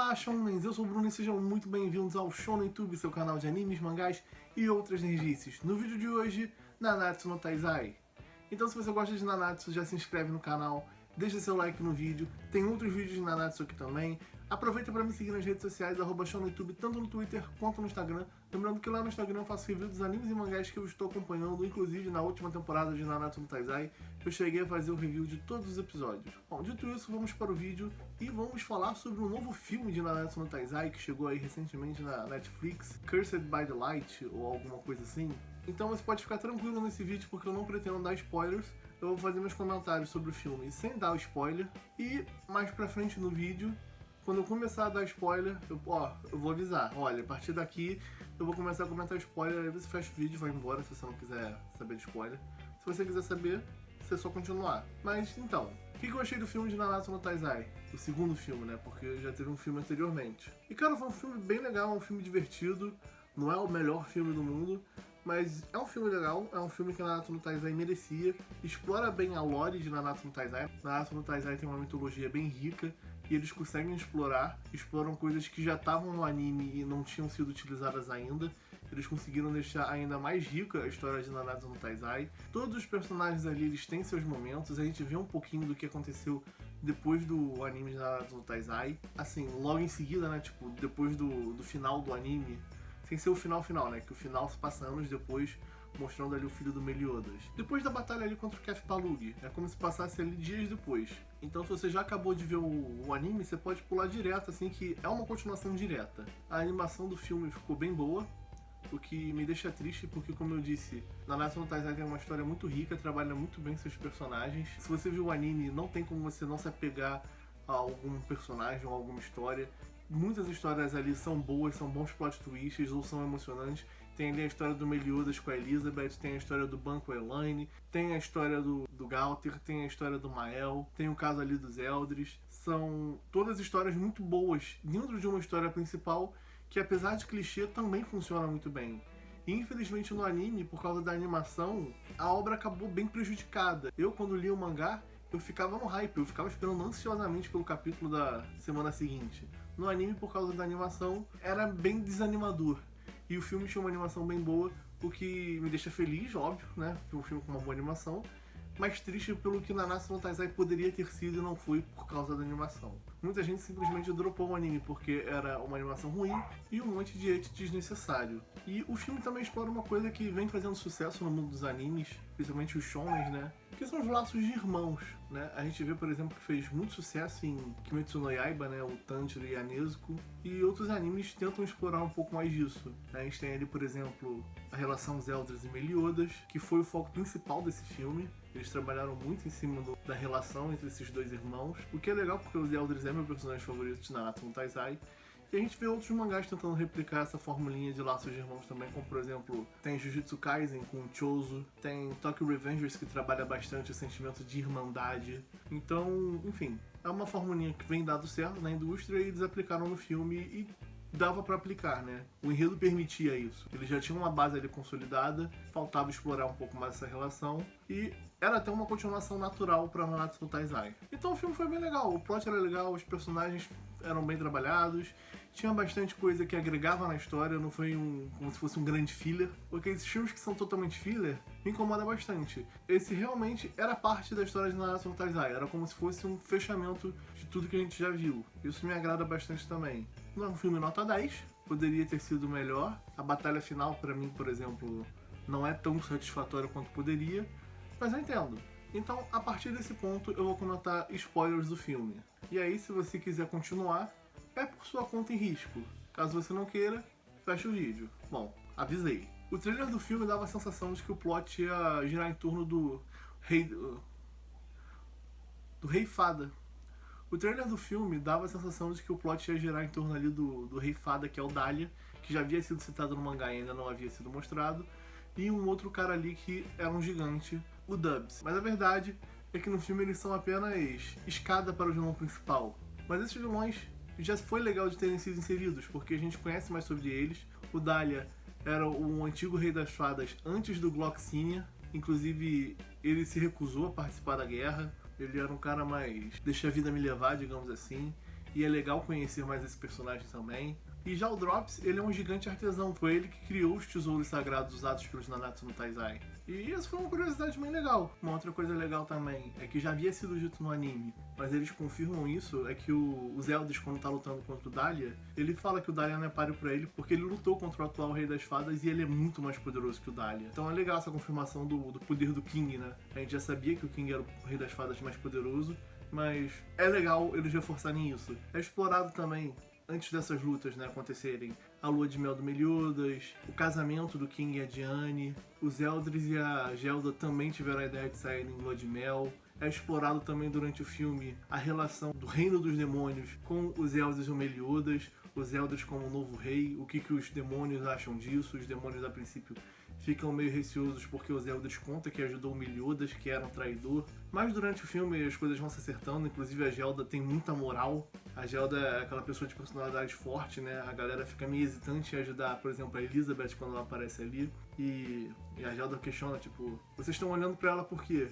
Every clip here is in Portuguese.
Olá, Shonens! Eu sou o Bruno e sejam muito bem-vindos ao Shonen Tube, seu canal de animes, mangás e outras nerdices. No vídeo de hoje, Nanatsu no Taizai. Então, se você gosta de Nanatsu, já se inscreve no canal, deixa seu like no vídeo, tem outros vídeos de Nanatsu aqui também. Aproveita para me seguir nas redes sociais, @ShonenTube, tanto no Twitter quanto no Instagram. Lembrando que lá no Instagram eu faço review dos animes e mangás que eu estou acompanhando, inclusive na última temporada de Nanatsu no Taizai, eu cheguei a fazer o review de todos os episódios. Bom, dito isso, vamos para o vídeo e vamos falar sobre um novo filme de Nanatsu no Taizai que chegou aí recentemente na Netflix, Cursed by the Light, ou alguma coisa assim. Então você pode ficar tranquilo nesse vídeo porque eu não pretendo dar spoilers. Eu vou fazer meus comentários sobre o filme sem dar o spoiler. E mais pra frente no vídeo, quando eu começar a dar spoiler, eu vou avisar. Olha, a partir daqui eu vou começar a comentar spoiler, aí você fecha o vídeo e vai embora se você não quiser saber de spoiler. Se você quiser saber, você só continuar. Mas então, o que eu achei do filme de Nanatsu no Taizai? O segundo filme, né? Porque já teve um filme anteriormente. E cara, foi um filme bem legal, um filme divertido. Não é o melhor filme do mundo, mas é um filme legal, é um filme que Nanatsu no Taizai merecia, explora bem a lore de Nanatsu no Taizai. Nanatsu no Taizai tem uma mitologia bem rica e eles conseguem exploram coisas que já estavam no anime e não tinham sido utilizadas ainda. Eles conseguiram deixar ainda mais rica a história de Nanatsu no Taizai. Todos os personagens ali, eles têm seus momentos, a gente vê um pouquinho do que aconteceu depois do anime de Nanatsu no Taizai. Assim, logo em seguida, né, tipo, depois do final do anime, sem ser o final, né? Que o final se passa anos depois, mostrando ali o filho do Meliodas. Depois da batalha ali contra o Cat Palug, é como se passasse ali dias depois. Então se você já acabou de ver o anime, você pode pular direto, assim, que é uma continuação direta. A animação do filme ficou bem boa, o que me deixa triste porque, como eu disse, Nanatsu no Taizai tem uma história muito rica, trabalha muito bem seus personagens. Se você viu o anime, não tem como você não se apegar a algum personagem ou alguma história. Muitas histórias ali são boas, são bons plot twists ou são emocionantes. Tem ali a história do Meliodas com a Elizabeth, tem a história do Ban com a Elaine, tem a história do Gauthier, tem a história do Mael, tem o caso ali dos Eldris. São todas histórias muito boas dentro de uma história principal que, apesar de clichê, também funciona muito bem. E infelizmente no anime, por causa da animação, a obra acabou bem prejudicada. Eu, quando li o mangá, eu ficava no hype, eu ficava esperando ansiosamente pelo capítulo da semana seguinte. No anime, por causa da animação, era bem desanimador. E o filme tinha uma animação bem boa, o que me deixa feliz, óbvio, né? Um filme com uma boa animação. Mas triste pelo que Nanatsu no Taizai poderia ter sido e não foi por causa da animação. Muita gente simplesmente dropou o anime porque era uma animação ruim e um monte de hate desnecessário. E o filme também explora uma coisa que vem fazendo sucesso no mundo dos animes, principalmente os shonens, né? Que são os laços de irmãos, né? A gente vê, por exemplo, que fez muito sucesso em Kimetsu no Yaiba, né? O Tanjiro e a Nezuko. E outros animes tentam explorar um pouco mais disso. A gente tem ali, por exemplo, a relação Eldris e Meliodas, que foi o foco principal desse filme. Eles trabalharam muito em cima da relação entre esses dois irmãos, o que é legal porque o Eldris é meu personagem favorito de Nanatsu no Taizai. E a gente vê outros mangás tentando replicar essa formulinha de laços de irmãos também, como por exemplo, tem Jujutsu Kaisen com o Chozo, tem Tokyo Revengers que trabalha bastante o sentimento de irmandade. Então, enfim, é uma formulinha que vem dado certo na indústria e eles aplicaram no filme e dava pra aplicar, né? O enredo permitia isso. Eles já tinham uma base ali consolidada, faltava explorar um pouco mais essa relação e era até uma continuação natural pra Nanatsu no Taizai. Então o filme foi bem legal, o plot era legal, os personagens eram bem trabalhados, tinha bastante coisa que agregava na história, não foi como se fosse um grande filler, porque esses filmes que são totalmente filler me incomoda bastante. Esse realmente era parte da história de Nanatsu no Taizai, era como se fosse um fechamento de tudo que a gente já viu. Isso me agrada bastante também. Não é um filme nota 10, poderia ter sido melhor. A batalha final, pra mim, por exemplo, não é tão satisfatória quanto poderia, mas eu entendo. Então, a partir desse ponto, eu vou comentar spoilers do filme. E aí, se você quiser continuar, é por sua conta e risco. Caso você não queira, fecha o vídeo. Bom, avisei. O trailer do filme dava a sensação de que o plot ia girar em torno do Rei Fada. O trailer do filme dava a sensação de que o plot ia girar em torno ali do Rei Fada, que é o Dahlia, que já havia sido citado no mangá e ainda não havia sido mostrado, e um outro cara ali que era um gigante, o Dubs. Mas a verdade é que no filme eles são apenas escada para o vilão principal. Mas esses vilões já foi legal de terem sido inseridos, porque a gente conhece mais sobre eles. O Dahlia era o antigo Rei das Fadas antes do Gloxinia, inclusive ele se recusou a participar da guerra. Ele era um cara mais deixa a vida me levar, digamos assim. e é legal conhecer mais esse personagem também. E já o Drops, ele é um gigante artesão, foi ele que criou os tesouros sagrados usados pelos Nanatsu no Taizai. E isso foi uma curiosidade bem legal. Uma outra coisa legal também é que já havia sido dito no anime, mas eles confirmam isso, é que o Zeldris, quando tá lutando contra o Dahlia, ele fala que o Dahlia não é páreo pra ele porque ele lutou contra o atual Rei das Fadas e ele é muito mais poderoso que o Dahlia. Então é legal essa confirmação do poder do King, né? A gente já sabia que o King era o Rei das Fadas mais poderoso, mas é legal eles reforçarem isso. É explorado também, antes dessas lutas, né, acontecerem, a lua de mel do Meliodas, o casamento do King e a Diane, os Zeldris e a Gelda também tiveram a ideia de saírem em lua de mel. É explorado também durante o filme a relação do Reino dos Demônios com os Zeldris e o Meliodas, os Zeldris como novo rei, o que os demônios acham disso. Os demônios, a princípio, ficam meio receosos porque o Zeldris conta que ajudou o Meliodas, que era um traidor. Mas durante o filme as coisas vão se acertando, inclusive a Gelda tem muita moral. A Gelda é aquela pessoa de personalidade forte, né? A galera fica meio hesitante em ajudar, por exemplo, a Elizabeth quando ela aparece ali. E a Gelda questiona, tipo, vocês estão olhando pra ela por quê?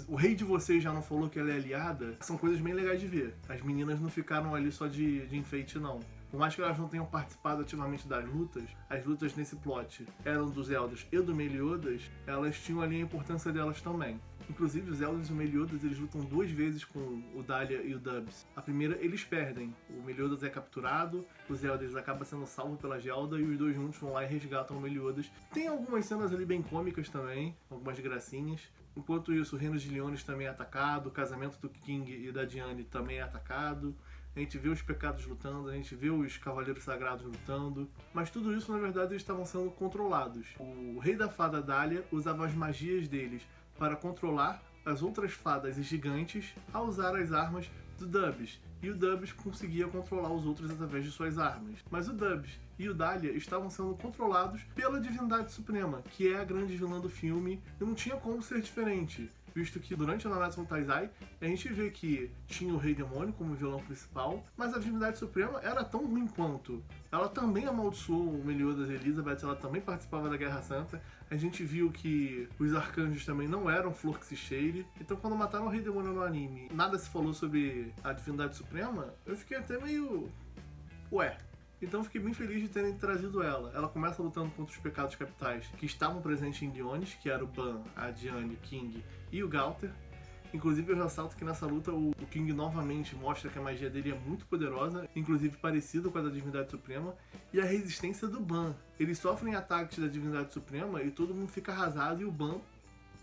O rei de vocês já não falou que ela é aliada? São coisas bem legais de ver. As meninas não ficaram ali só de enfeite, não. Por mais que elas não tenham participado ativamente das lutas, as lutas nesse plot eram dos Zeldris e do Meliodas, elas tinham ali a importância delas também. Inclusive, os Zeldris e o Meliodas, eles lutam 2 vezes com o Dahlia e o Dubs. A primeira, eles perdem. O Meliodas é capturado, o Zeldris acaba sendo salvo pela Gelda e os dois juntos vão lá e resgatam o Meliodas. Tem algumas cenas ali bem cômicas também, algumas gracinhas. Enquanto isso, o Reino de Leones também é atacado, o casamento do King e da Diane também é atacado. A gente vê os pecados lutando, a gente vê os cavaleiros sagrados lutando, mas tudo isso, na verdade, eles estavam sendo controlados. O rei da fada Dahlia usava as magias deles para controlar as outras fadas e gigantes a usar as armas do Dubs, e o Dubs conseguia controlar os outros através de suas armas. Mas o Dubs e o Dahlia estavam sendo controlados pela Divindade Suprema, que é a grande vilã do filme, e não tinha como ser diferente. Visto que durante a Nanatsu no Taizai, a gente vê que tinha o Rei Demônio como vilão principal, mas a Divindade Suprema era tão ruim quanto. Ela também amaldiçoou o Meliodas e Elizabeth, ela também participava da Guerra Santa. A gente viu que os arcanjos também não eram flor que se cheire. Então quando mataram o Rei Demônio no anime, nada se falou sobre a Divindade Suprema, eu fiquei até meio... ué... Então fiquei bem feliz de terem trazido ela. Ela começa lutando contra os pecados capitais que estavam presentes em Leones, que era o Ban, a Diane, o King e o Galter. Inclusive eu ressalto que nessa luta o King novamente mostra que a magia dele é muito poderosa, inclusive parecida com a da Divindade Suprema, e a resistência do Ban. Eles sofrem ataques da Divindade Suprema e todo mundo fica arrasado e o Ban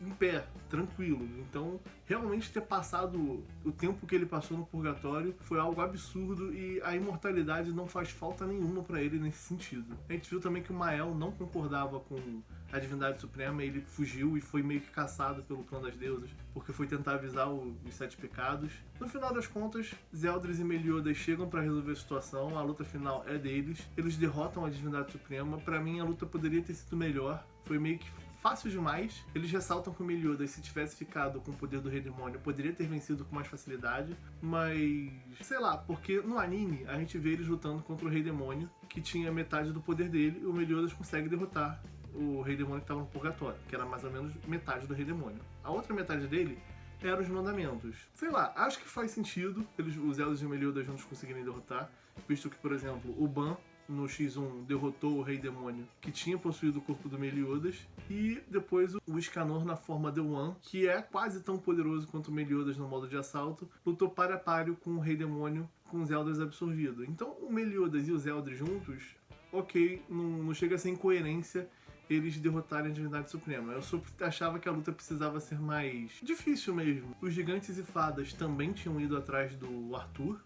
em pé, tranquilo. Então, realmente ter passado o tempo que ele passou no purgatório foi algo absurdo e a imortalidade não faz falta nenhuma pra ele nesse sentido. A gente viu também que o Mael não concordava com a Divindade Suprema, ele fugiu e foi meio que caçado pelo clã das deusas, porque foi tentar avisar os 7 pecados. No final das contas, Zeldris e Meliodas chegam pra resolver a situação, a luta final é deles, eles derrotam a Divindade Suprema. Pra mim, a luta poderia ter sido melhor, foi meio que fácil demais. Eles ressaltam que o Meliodas, se tivesse ficado com o poder do Rei Demônio, poderia ter vencido com mais facilidade, mas... sei lá, porque no anime a gente vê eles lutando contra o Rei Demônio, que tinha metade do poder dele, e o Meliodas consegue derrotar o Rei Demônio que estava no purgatório, que era mais ou menos metade do Rei Demônio. A outra metade dele eram os mandamentos. Sei lá, acho que faz sentido os Zeldris e o Meliodas juntos conseguirem derrotar, visto que, por exemplo, o Ban no X1 derrotou o Rei Demônio, que tinha possuído o corpo do Meliodas, e depois o Escanor na forma The One, que é quase tão poderoso quanto o Meliodas no modo de assalto, lutou par a páreo com o Rei Demônio com os Zeldris absorvido. Então o Meliodas e os Zeldris juntos, ok, não chega a ser incoerência eles derrotarem a Divindade Suprema. Eu só achava que a luta precisava ser mais difícil mesmo. Os gigantes e fadas também tinham ido atrás do Arthur,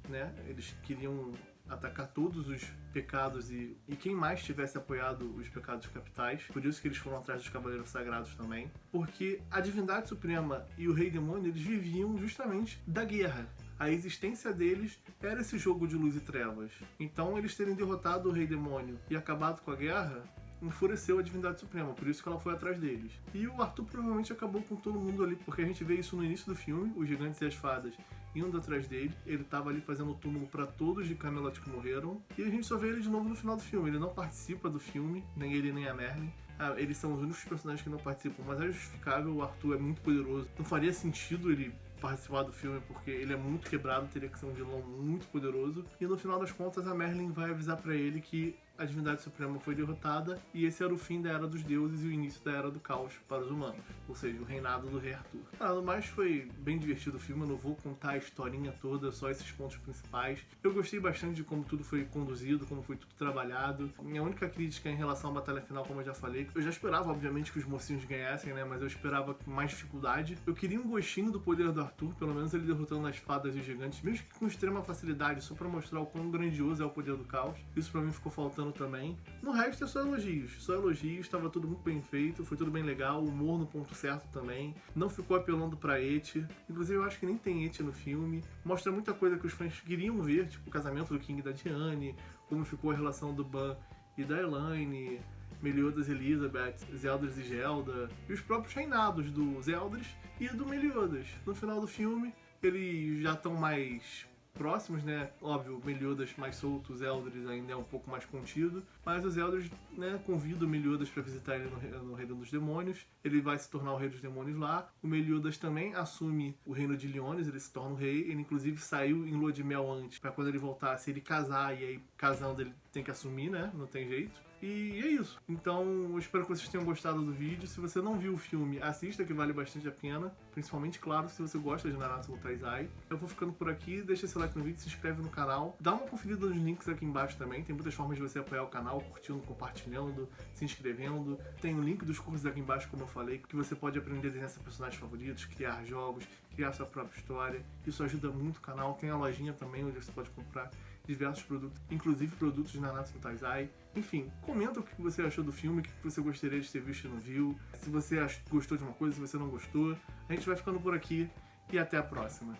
né? Eles queriam atacar todos os pecados e quem mais tivesse apoiado os pecados capitais. Por isso que eles foram atrás dos Cavaleiros Sagrados também. Porque a Divindade Suprema e o Rei Demônio, eles viviam justamente da guerra. A existência deles era esse jogo de luz e trevas. Então eles terem derrotado o Rei Demônio e acabado com a guerra enfureceu a Divindade Suprema, por isso que ela foi atrás deles. E o Arthur provavelmente acabou com todo mundo ali, porque a gente vê isso no início do filme, os gigantes e as fadas indo atrás dele, ele tava ali fazendo o túmulo para todos de Camelot que morreram, e a gente só vê ele de novo no final do filme. Ele não participa do filme, nem ele nem a Merlin. Eles são os únicos personagens que não participam, mas é justificável, o Arthur é muito poderoso. Não faria sentido ele participar do filme, porque ele é muito quebrado, teria que ser um vilão muito poderoso. E no final das contas, a Merlin vai avisar pra ele que a divindade suprema foi derrotada e esse era o fim da Era dos Deuses e o início da Era do Caos para os humanos, ou seja, o reinado do Rei Arthur. No mais, foi bem divertido o filme, eu não vou contar a historinha toda, só esses pontos principais. Eu gostei bastante de como tudo foi conduzido, como foi tudo trabalhado. Minha única crítica em relação à batalha final, como eu já falei, eu já esperava, obviamente, que os mocinhos ganhassem, né, mas eu esperava mais dificuldade. Eu queria um gostinho do poder do Arthur, pelo menos ele derrotando as fadas e os gigantes, mesmo que com extrema facilidade, só pra mostrar o quão grandioso é o poder do caos. Isso pra mim ficou faltando também. No resto é só elogios, estava tudo muito bem feito, foi tudo bem legal, o humor no ponto certo também, não ficou apelando pra eti, inclusive eu acho que nem tem eti no filme, mostra muita coisa que os fãs queriam ver, tipo o casamento do King e da Diane, como ficou a relação do Ban e da Elaine, Meliodas e Elizabeth, Zeldris e Gelda, e os próprios reinados do Zeldris e do Meliodas. No final do filme, eles já estão mais próximos, né? Óbvio, o Meliodas mais solto, o Zeldris ainda é um pouco mais contido, mas o Zeldris, né, convida o Meliodas para visitar ele no Reino dos Demônios, ele vai se tornar o Rei dos Demônios lá, o Meliodas também assume o Reino de Liones, ele se torna o rei, ele inclusive saiu em lua de mel antes, para quando ele voltasse ele casar, e aí casando ele tem que assumir, né? Não tem jeito. E é isso. Então, eu espero que vocês tenham gostado do vídeo. Se você não viu o filme, assista, que vale bastante a pena. Principalmente, claro, se você gosta de Nanatsu no Taizai. Eu vou ficando por aqui. Deixa seu like no vídeo, se inscreve no canal. Dá uma conferida nos links aqui embaixo também. Tem muitas formas de você apoiar o canal, curtindo, compartilhando, se inscrevendo. Tem o link dos cursos aqui embaixo, como eu falei, que você pode aprender a desenhar seus personagens favoritos, criar jogos, criar sua própria história. Isso ajuda muito o canal. Tem a lojinha também, onde você pode comprar diversos produtos, inclusive produtos de Nanatsu no Taizai. Enfim, comenta o que você achou do filme, o que você gostaria de ter visto e não viu, se você gostou de uma coisa, se você não gostou. A gente vai ficando por aqui e até a próxima.